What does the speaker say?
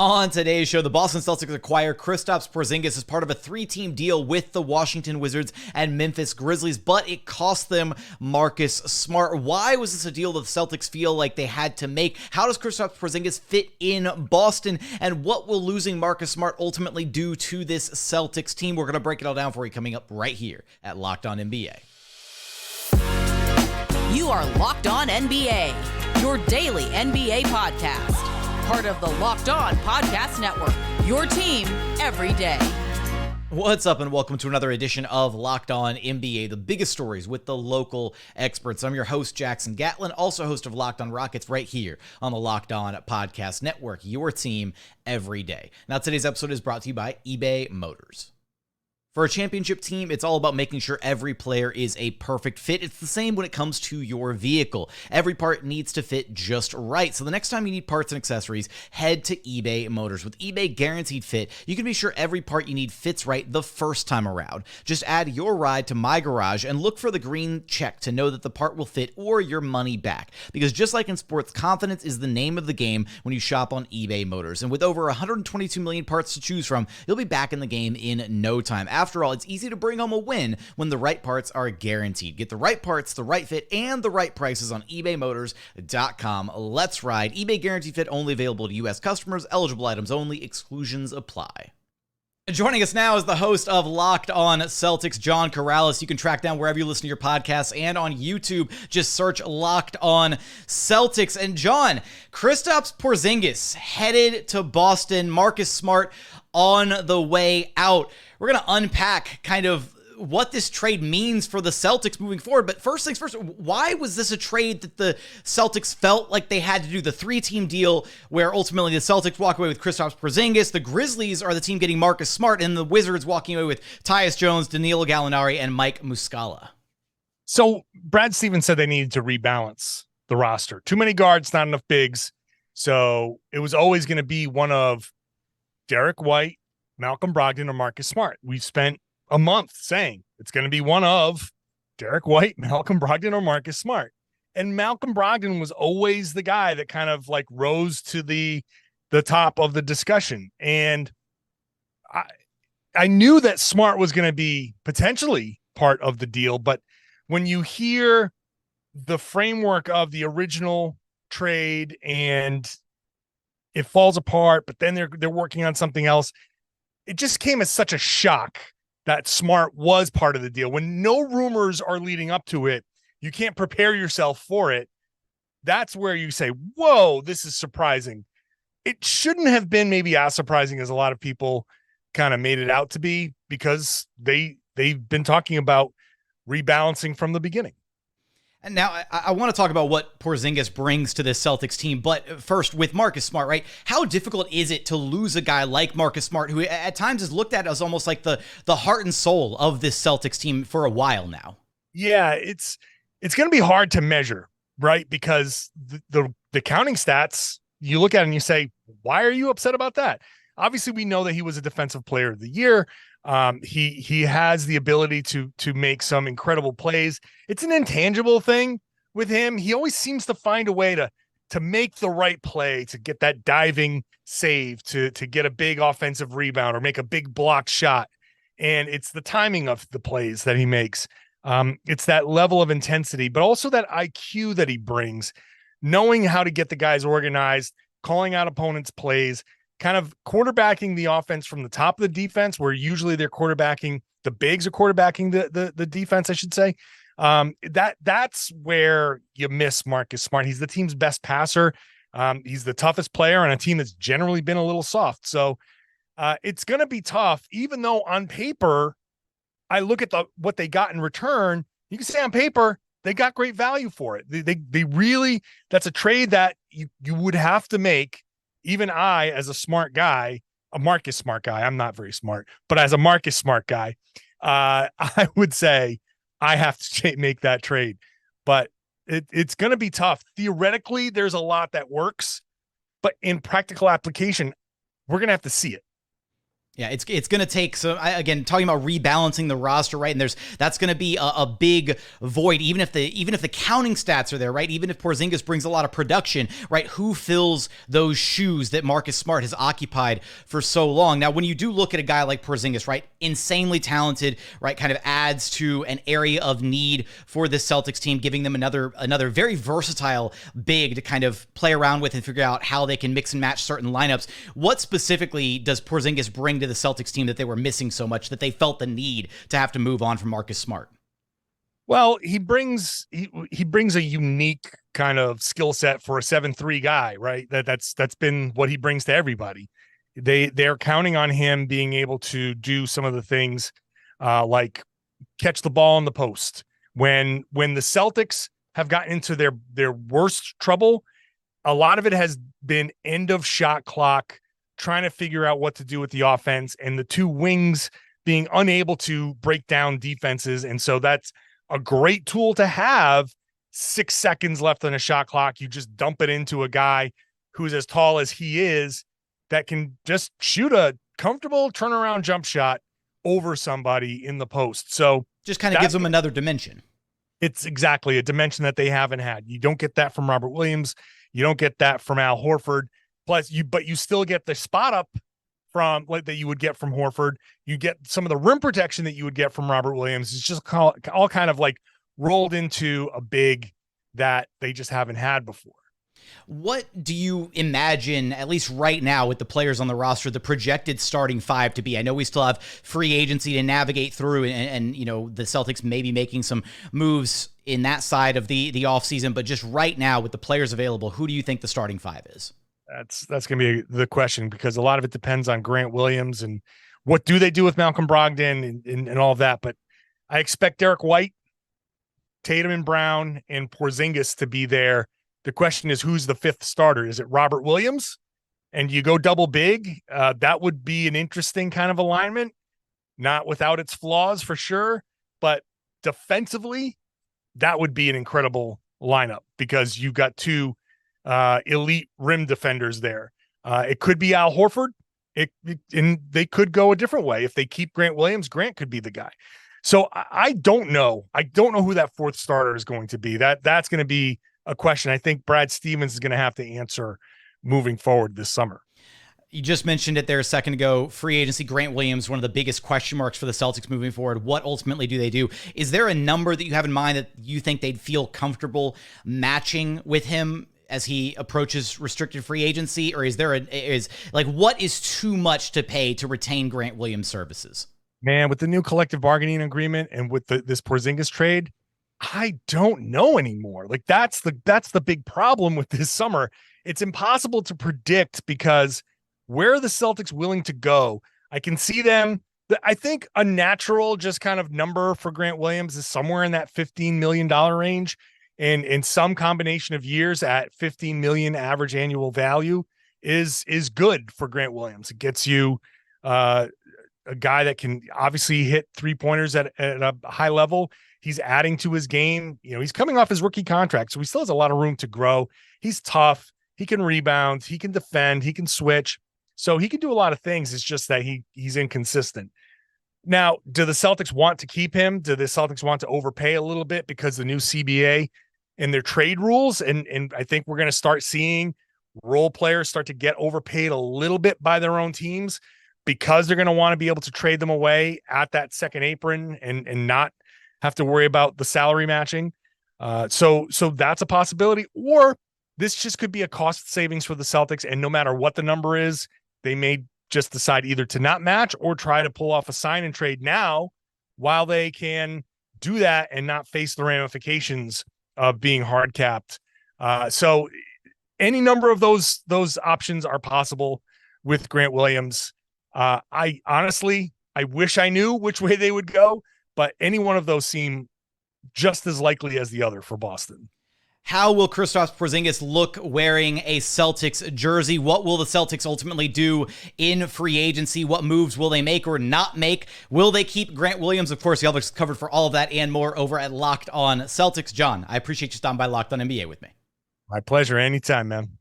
On today's show, the Boston Celtics acquire Kristaps Porzingis as part of a three-team deal with the Washington Wizards and Memphis Grizzlies, but it cost them Marcus Smart. Why was this a deal that the Celtics feel like they had to make? How does Kristaps Porzingis fit in Boston? And what will losing Marcus Smart ultimately do to this Celtics team? We're going to break it all down for you coming up right here at Locked On NBA. You are Locked On NBA, your daily NBA podcast. Part of the Locked On Podcast Network, your team every day. What's up, and welcome to another edition of Locked On NBA, the biggest stories with the local experts. I'm your host, Jackson Gatlin, also host of Locked On Rockets right here on the Locked On Podcast Network, your team every day. Now, today's episode is brought to you by eBay Motors. For a championship team, it's all about making sure every player is a perfect fit. It's the same when it comes to your vehicle. Every part needs to fit just right. So the next time you need parts and accessories, head to eBay Motors. With eBay Guaranteed Fit, you can be sure every part you need fits right the first time around. Just add your ride to My Garage and look for the green check to know that the part will fit or your money back. Because just like in sports, confidence is the name of the game when you shop on eBay Motors. And with over 122 million parts to choose from, you'll be back in the game in no time. After all, it's easy to bring home a win when the right parts are guaranteed. Get the right parts, the right fit, and the right prices on ebaymotors.com. Let's ride. eBay Guaranteed Fit only available to U.S. customers. Eligible items only. Exclusions apply. Joining us now is the host of Locked On Celtics, John Karalis. You can track down wherever you listen to your podcasts and on YouTube. Just search Locked On Celtics. And John, Kristaps Porzingis headed to Boston. Marcus Smart on the way out. We're going to unpack kind of what this trade means for the Celtics moving forward. But first things first, why was this a trade that the Celtics felt like they had to do? The three-team deal where ultimately the Celtics walk away with Kristaps Porzingis, the Grizzlies are the team getting Marcus Smart, and the Wizards walking away with Tyus Jones, Danilo Gallinari, and Mike Muscala. So Brad Stevens said they needed to rebalance the roster. Too many guards, not enough bigs. So it was always going to be one of Derek White, Malcolm Brogdon, or Marcus Smart. We've spent a month saying it's going to be one of Derek White, Malcolm Brogdon, or Marcus Smart. And Malcolm Brogdon was always the guy that kind of like rose to the top of the discussion. And I knew that Smart was going to be potentially part of the deal, but when you hear the framework of the original trade and it falls apart, but then they're working on something else, it just came as such a shock that Smart was part of the deal. When no rumors are leading up to it, you can't prepare yourself for it. That's where you say, whoa, this is surprising. It shouldn't have been maybe as surprising as a lot of people kind of made it out to be, because they've been talking about rebalancing from the beginning. And now I want to talk about what Porzingis brings to this Celtics team. But first, with Marcus Smart, right? How difficult is it to lose a guy like Marcus Smart, who at times is looked at as almost like the heart and soul of this Celtics team for a while now? Yeah, it's going to be hard to measure, right? Because the counting stats, you look at it and you say, why are you upset about that? Obviously, we know that he was a defensive player of the year. He has the ability to make some incredible plays. It's an intangible thing with him. He always seems to find a way to make the right play, to get that diving save, to get a big offensive rebound or make a big block shot. And it's the timing of the plays that he makes. It's that level of intensity, but also that IQ that he brings, knowing how to get the guys organized, calling out opponents' plays, kind of quarterbacking the offense from the top of the defense, where usually they're quarterbacking, the bigs are quarterbacking the defense, I should say. That's where you miss Marcus Smart. He's the team's best passer. He's the toughest player on a team that's generally been a little soft. So it's going to be tough, even though on paper, I look at what they got in return. You can say on paper, they got great value for it. They really, that's a trade that you would have to make. Even I, as a smart guy, a Marcus Smart guy, I'm not very smart, but as a Marcus Smart guy, I would say I have to make that trade. But it's going to be tough. Theoretically, there's a lot that works, but in practical application, we're going to have to see it. Yeah, it's going to take some, again, talking about rebalancing the roster, right? And that's going to be a big void, even if the counting stats are there, right? Even if Porzingis brings a lot of production, right? Who fills those shoes that Marcus Smart has occupied for so long? Now, when you do look at a guy like Porzingis, right? Insanely talented, right? Kind of adds to an area of need for this Celtics team, giving them another very versatile big to kind of play around with and figure out how they can mix and match certain lineups. What specifically does Porzingis bring to the Celtics team that they were missing so much that they felt the need to have to move on from Marcus Smart? Well, he brings a unique kind of skill set for a 7'3" guy, right? That's been what he brings to everybody. They're counting on him being able to do some of the things like catch the ball in the post. When the Celtics have gotten into their worst trouble, a lot of it has been end of shot clock, trying to figure out what to do with the offense, and the two wings being unable to break down defenses. And so that's a great tool to have. 6 seconds left on a shot clock. You just dump it into a guy who's as tall as he is that can just shoot a comfortable turnaround jump shot over somebody in the post. So just kind of gives them another dimension. It's exactly a dimension that they haven't had. You don't get that from Robert Williams. You don't get that from Al Horford. But you still get the spot up from like that you would get from Horford. You get some of the rim protection that you would get from Robert Williams. It's just all kind of like rolled into a big that they just haven't had before. What do you imagine, at least right now with the players on the roster, the projected starting five to be? I know we still have free agency to navigate through and you know, the Celtics may be making some moves in that side of the offseason, but just right now with the players available, who do you think the starting five is? That's going to be the question, because a lot of it depends on Grant Williams and what do they do with Malcolm Brogdon and all of that. But I expect Derek White, Tatum and Brown, and Porzingis to be there. The question is, who's the fifth starter? Is it Robert Williams? And you go double big. That would be an interesting kind of alignment, not without its flaws for sure. But defensively, that would be an incredible lineup because you've got two elite rim defenders there. It could be Al Horford. And they could go a different way. If they keep Grant Williams, Grant could be the guy. So I don't know. I don't know who that fourth starter is going to be. That's going to be a question I think Brad Stevens is going to have to answer moving forward this summer. You just mentioned it there a second ago. Free agency, Grant Williams, one of the biggest question marks for the Celtics moving forward. What ultimately do they do? Is there a number that you have in mind that you think they'd feel comfortable matching with him as he approaches restricted free agency? Or is there what is too much to pay to retain Grant Williams' services? Man, with the new collective bargaining agreement and with this Porzingis trade, I don't know anymore. Like that's the big problem with this summer. It's impossible to predict because where are the Celtics willing to go? I can see them. I think a natural just kind of number for Grant Williams is somewhere in that $15 million range. And in some combination of years at $15 million average annual value is good for Grant Williams. It gets you a guy that can obviously hit 3-pointers at a high level. He's adding to his game. You know, he's coming off his rookie contract, so he still has a lot of room to grow. He's tough. He can rebound. He can defend. He can switch. So he can do a lot of things. It's just that he's inconsistent. Now, do the Celtics want to keep him? Do the Celtics want to overpay a little bit because the new CBA and their trade rules? And I think we're going to start seeing role players start to get overpaid a little bit by their own teams because they're going to want to be able to trade them away at that second apron and not have to worry about the salary matching. So that's a possibility. Or this just could be a cost savings for the Celtics. And no matter what the number is, they may just decide either to not match or try to pull off a sign and trade now while they can do that and not face the ramifications of being hard capped. So any number of those options are possible with Grant Williams. I honestly wish I knew which way they would go, but any one of those seem just as likely as the other for Boston. How will Kristaps Porzingis look wearing a Celtics jersey? What will the Celtics ultimately do in free agency? What moves will they make or not make? Will they keep Grant Williams? Of course, y'all are covered for all of that and more over at Locked On Celtics. John, I appreciate you stopping by Locked On NBA with me. My pleasure. Anytime, man.